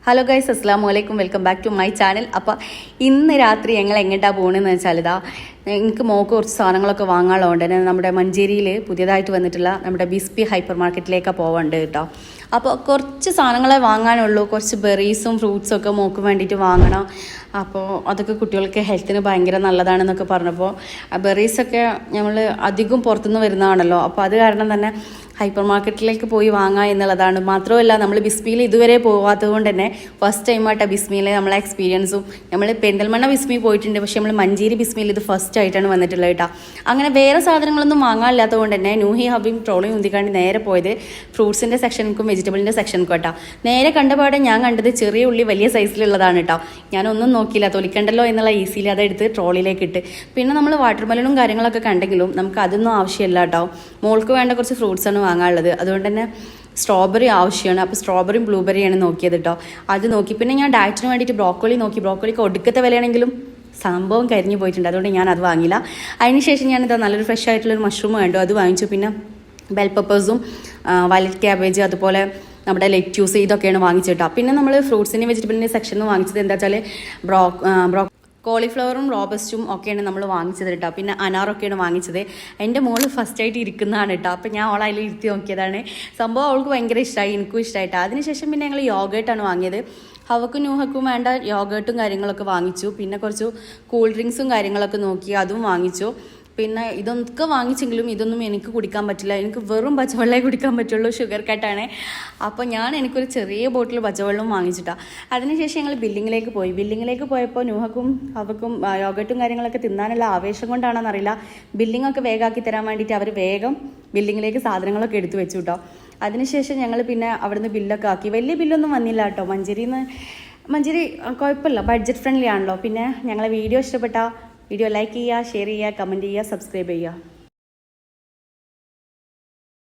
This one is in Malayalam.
ഹലോ ഗൈസ്, അസ്സലാമു അലൈക്കും. Welcome back to my channel. അപ്പോൾ ഇന്ന് രാത്രി ഞങ്ങൾ എങ്ങോട്ടാണ് പോകണമെന്ന് വെച്ചാൽ എനിക്ക് മോക്ക് കുറച്ച് സാധനങ്ങളൊക്കെ വാങ്ങാനുള്ളതുകൊണ്ട് തന്നെ നമ്മുടെ മഞ്ചേരിയിൽ പുതിയതായിട്ട് വന്നിട്ടുള്ള നമ്മുടെ ബിസ്പി ഹൈപ്പർ മാർക്കറ്റിലേക്കാണ് പോകേണ്ടത് കേട്ടോ. അപ്പോൾ കുറച്ച് സാധനങ്ങളെ വാങ്ങാനുള്ളൂ. കുറച്ച് ബെറീസും ഫ്രൂട്ട്സും ഒക്കെ മോക്ക് വേണ്ടിയിട്ട് വാങ്ങണം. അപ്പോൾ അതൊക്കെ കുട്ടികൾക്ക് ഹെൽത്തിന് ഭയങ്കര നല്ലതാണെന്നൊക്കെ പറഞ്ഞപ്പോൾ ബെറീസൊക്കെ നമ്മൾ അധികം പുറത്തുനിന്ന് വരുന്നതാണല്ലോ. അപ്പോൾ അത് കാരണം തന്നെ ഹൈപ്പർ മാർക്കറ്റിലേക്ക് പോയി വാങ്ങുക എന്നുള്ളതാണ്. മാത്രമല്ല നമ്മൾ ബിസ്മിയിൽ ഇതുവരെ പോകാത്തത് കൊണ്ട് തന്നെ ഫസ്റ്റ് ടൈമായിട്ടാണ് ബിസ്മിയിലെ നമ്മളെ എക്സ്പീരിയൻസും. നമ്മൾ പെരിന്തൽമണ്ണ ബിസ്മി പോയിട്ടുണ്ട്, പക്ഷേ നമ്മൾ മഞ്ചേരി ബിസ്മിയിൽ ഇത് ഫസ്റ്റ് ആയിട്ടാണ് വന്നിട്ടുള്ളത് കേട്ടോ. അങ്ങനെ വേറെ സാധനങ്ങളൊന്നും വാങ്ങാനില്ലാത്തത് കൊണ്ട് തന്നെ നൂഹി ഹബീം ട്രോളി ഉന്തിക്കാണ്ട് നേരെ പോയത് ഫ്രൂട്ട്സിൻ്റെ സെക്ഷനിക്കും വെജിറ്റബിളിൻ്റെ സെക്ഷനിക്കും കേട്ടോ. നേരെ കണ്ടപാടെ ഞാൻ കണ്ടത് ചെറിയ ഉള്ളി വലിയ സൈസിലുള്ളതാണ് കേട്ടോ. ഞാനൊന്നും നോക്കിയില്ല, തൊലിക്കണ്ടല്ലോ എന്നുള്ള ഈസിയിൽ അതെടുത്ത് ട്രോളിയിലേക്ക് ഇട്ട്. പിന്നെ നമ്മൾ വാട്ടർമെലനും കാര്യങ്ങളൊക്കെ കണ്ടെങ്കിലും നമുക്ക് അതൊന്നും ആവശ്യമില്ല കേട്ടോ. മോൾക്ക് വേണ്ട കുറച്ച് ഫ്രൂട്ട്സാണ് വാങ്ങാനുള്ളത്. അതുകൊണ്ട് തന്നെ സ്ട്രോബെറി ആവശ്യമാണ്. അപ്പോൾ സ്ട്രോബെറിയും ബ്ലൂബെറിയാണ് നോക്കിയത് കേട്ടോ. അത് നോക്കി. പിന്നെ ഞാൻ ഡയറ്റിന് വേണ്ടിയിട്ട് ബ്രോക്കോളി നോക്കി. ബ്രോക്കോളിക്ക് ഒടുക്കത്തെ വിലയാണെങ്കിലും സംഭവം കരിഞ്ഞു പോയിട്ടുണ്ട്, അതുകൊണ്ട് ഞാൻ അത് വാങ്ങിയില്ല. അതിനുശേഷം ഞാനിതാ നല്ലൊരു ഫ്രഷ് ആയിട്ടുള്ളൊരു മഷ്റൂം വേണ്ടു, അത് വാങ്ങിച്ചു. പിന്നെ ബെൽ പെപ്പേഴ്സും വയലറ്റ് ക്യാബേജ് അതുപോലെ നമ്മുടെ ലെറ്റ്യൂസ് ഇതൊക്കെയാണ് വാങ്ങിച്ചിട്ടോ. പിന്നെ നമ്മൾ ഫ്രൂട്ട്സിൻ്റെ വെജിറ്റബിളിൻ്റെ സെക്ഷനിൽ വാങ്ങിച്ചത് എന്താ വെച്ചാൽ കോളിഫ്ലവറും റോബസ്റ്റും ഒക്കെയാണ് നമ്മൾ വാങ്ങിച്ചത് കേട്ടോ. പിന്നെ അനാറൊക്കെയാണ് വാങ്ങിച്ചത്. എൻ്റെ മോള് ഫസ്റ്റായിട്ട് ഇരിക്കുന്നതാണ് കേട്ടോ. അപ്പോൾ ഞാൻ അവളെ അതിൽ ഇരുത്തി നോക്കിയതാണ്. സംഭവം അവൾക്ക് ഭയങ്കര ഇഷ്ടമായി, എനിക്കും ഇഷ്ടമായിട്ടോ. അതിനുശേഷം പിന്നെ ഞങ്ങൾ യോഗേട്ടാണ് വാങ്ങിയത്. അവക്കും നൂഹക്കും വേണ്ട യോഗേട്ടും കാര്യങ്ങളൊക്കെ വാങ്ങിച്ചു. പിന്നെ കുറച്ച് കൂൾ ഡ്രിങ്ക്സും കാര്യങ്ങളൊക്കെ നോക്കി, അതും വാങ്ങിച്ചു. പിന്നെ ഇതൊക്കെ വാങ്ങിച്ചെങ്കിലും ഇതൊന്നും എനിക്ക് കുടിക്കാൻ പറ്റില്ല. എനിക്ക് വെറും പച്ചവെള്ളമേ കുടിക്കാൻ പറ്റുള്ളൂ, ഷുഗർ കട്ടാണ്. അപ്പോൾ എനിക്കൊരു ചെറിയ ബോട്ടിൽ പച്ചവെള്ളവും വാങ്ങിച്ചിട്ടാണ്. അതിനുശേഷം ഞങ്ങൾ ബില്ലിങ്ങിലേക്ക് പോയി. ബില്ലിങ്ങിലേക്ക് പോയപ്പോൾ നൂഹക്കും അവക്കും യോഗട്ടും കാര്യങ്ങളൊക്കെ തിന്നാനുള്ള ആവേശം കൊണ്ടാണെന്നറിയില്ല, ബില്ലിങ്ങൊക്കെ വേഗമാക്കി തരാൻ വേണ്ടിയിട്ട് അവർ വേഗം ബില്ലിങ്ങിലേക്ക് സാധനങ്ങളൊക്കെ എടുത്തു വെച്ചു കേട്ടോ. അതിനുശേഷം ഞങ്ങൾ പിന്നെ അവിടുന്ന് ബില്ലൊക്കെ ആക്കി. വലിയ ബില്ലൊന്നും വന്നില്ല കേട്ടോ. മഞ്ചേരി കുഴപ്പമില്ല, ബഡ്ജറ്റ് ഫ്രണ്ട്ലി ആണല്ലോ. പിന്നെ ഞങ്ങളെ വീഡിയോ ഇഷ്ടപ്പെട്ട വീഡിയോ ലൈക്ക് ചെയ്യുക, ഷെയർ ചെയ്യുക, കമൻറ്റ് ചെയ്യുക, സബ്സ്ക്രൈബ് ചെയ്യുക.